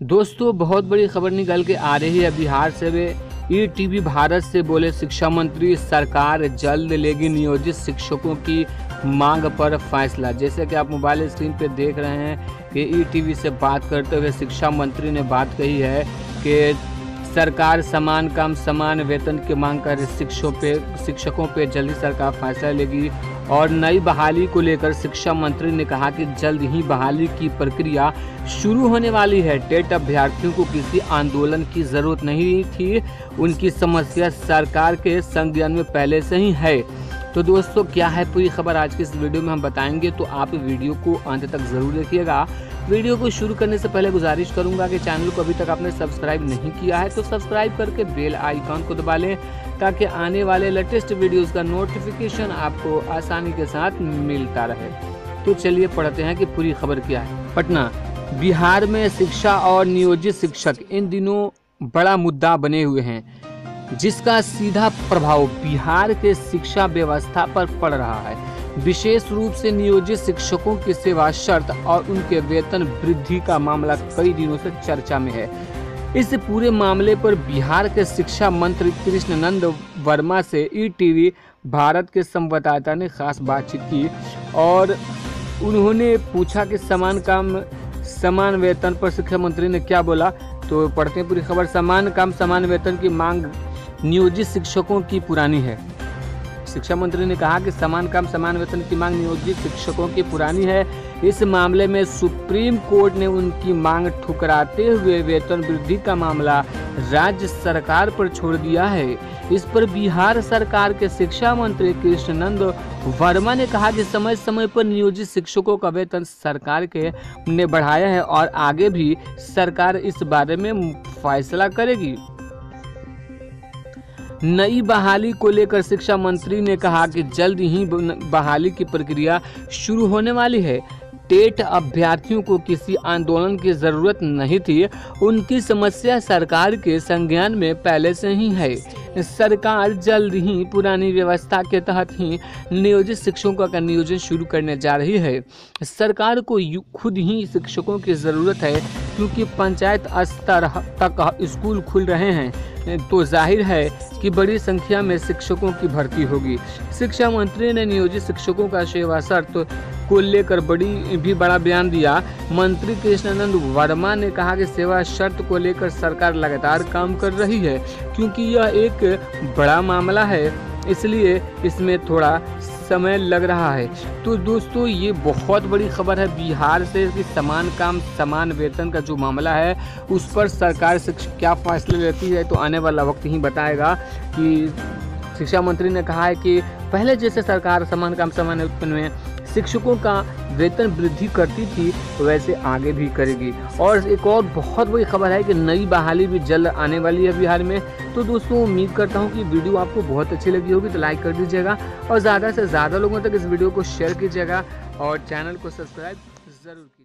दोस्तों, बहुत बड़ी खबर निकल के आ रही है बिहार से। वे ईटीवी भारत से बोले शिक्षा मंत्री, सरकार जल्द लेगी नियोजित शिक्षकों की मांग पर फैसला। जैसे कि आप मोबाइल स्क्रीन पे देख रहे हैं कि ईटीवी से बात करते हुए शिक्षा मंत्री ने बात कही है कि सरकार समान काम समान वेतन की मांग कर शिक्षकों पे जल्दी सरकार फैसला लेगी। और नई बहाली को लेकर शिक्षा मंत्री ने कहा कि जल्द ही बहाली की प्रक्रिया शुरू होने वाली है। टेट अभ्यर्थियों को किसी आंदोलन की जरूरत नहीं थी, उनकी समस्या सरकार के संज्ञान में पहले से ही है। तो दोस्तों, क्या है पूरी खबर आज की इस वीडियो में हम बताएंगे, तो आप वीडियो को अंत तक जरूर देखिएगा। वीडियो को शुरू करने से पहले गुजारिश करूंगा कि चैनल को अभी तक आपने सब्सक्राइब नहीं किया है तो सब्सक्राइब करके बेल आइकॉन को दबा लें, ताकि आने वाले लेटेस्ट वीडियोस का नोटिफिकेशन आपको आसानी के साथ मिलता रहे। तो चलिए पढ़ते हैं कि पूरी खबर क्या है। पटना, बिहार में शिक्षा और नियोजित शिक्षक इन दिनों बड़ा मुद्दा बने हुए हैं, जिसका सीधा प्रभाव बिहार के शिक्षा व्यवस्था पर पड़ रहा है। विशेष रूप से नियोजित शिक्षकों की सेवा शर्त और उनके वेतन वृद्धि का मामला कई दिनों से चर्चा में है। इस पूरे मामले पर बिहार के शिक्षा मंत्री कृष्णनंद वर्मा से ईटीवी भारत के संवाददाता ने खास बातचीत की और उन्होंने पूछा कि समान काम समान वेतन पर शिक्षा मंत्री ने क्या बोला। तो पढ़ते हैं पूरी खबर। समान काम समान वेतन की मांग नियोजित शिक्षकों की पुरानी है। शिक्षा मंत्री ने कहा कि समान काम समान वेतन की मांग नियोजित शिक्षकों की पुरानी है। इस मामले में सुप्रीम कोर्ट ने उनकी मांग ठुकराते हुए वेतन वृद्धि का मामला राज्य सरकार पर छोड़ दिया है। इस पर बिहार सरकार के शिक्षा मंत्री कृष्णनंद वर्मा ने कहा कि समय समय पर नियोजित शिक्षकों का वेतन सरकार ने बढ़ाया है और आगे भी सरकार इस बारे में फैसला करेगी। नई बहाली को लेकर शिक्षा मंत्री ने कहा कि जल्द ही बहाली की प्रक्रिया शुरू होने वाली है। टेट अभ्यर्थियों को किसी आंदोलन की जरूरत नहीं थी, उनकी समस्या सरकार के संज्ञान में पहले से ही है। सरकार जल्द ही पुरानी व्यवस्था के तहत ही नियोजित शिक्षकों का नियोजन शुरू करने जा रही है। सरकार को खुद ही शिक्षकों की जरूरत है, क्योंकि पंचायत स्तर तक स्कूल खुल रहे हैं तो जाहिर है कि बड़ी संख्या में शिक्षकों की भर्ती होगी। शिक्षा मंत्री ने नियोजित शिक्षकों का सेवा शर्त को लेकर बड़ा बयान दिया। मंत्री कृष्णानंद वर्मा ने कहा कि सेवा शर्त को लेकर सरकार लगातार काम कर रही है, क्योंकि यह एक बड़ा मामला है, इसलिए इसमें थोड़ा समय लग रहा है। तो दोस्तों, ये बहुत बड़ी खबर है बिहार से कि समान काम समान वेतन का जो मामला है उस पर सरकार से क्या फैसले लेती है, तो आने वाला वक्त ही बताएगा। कि शिक्षा मंत्री ने कहा है कि पहले जैसे सरकार समान काम समान वेतन में शिक्षकों का वेतन वृद्धि करती थी, तो वैसे आगे भी करेगी। और एक और बहुत बड़ी खबर है कि नई बहाली भी जल्द आने वाली है बिहार में। तो दोस्तों, उम्मीद करता हूँ कि वीडियो आपको बहुत अच्छी लगी होगी, तो लाइक कर दीजिएगा और ज़्यादा से ज़्यादा लोगों तक इस वीडियो को शेयर कीजिएगा और चैनल को सब्सक्राइब ज़रूर कीजिएगा।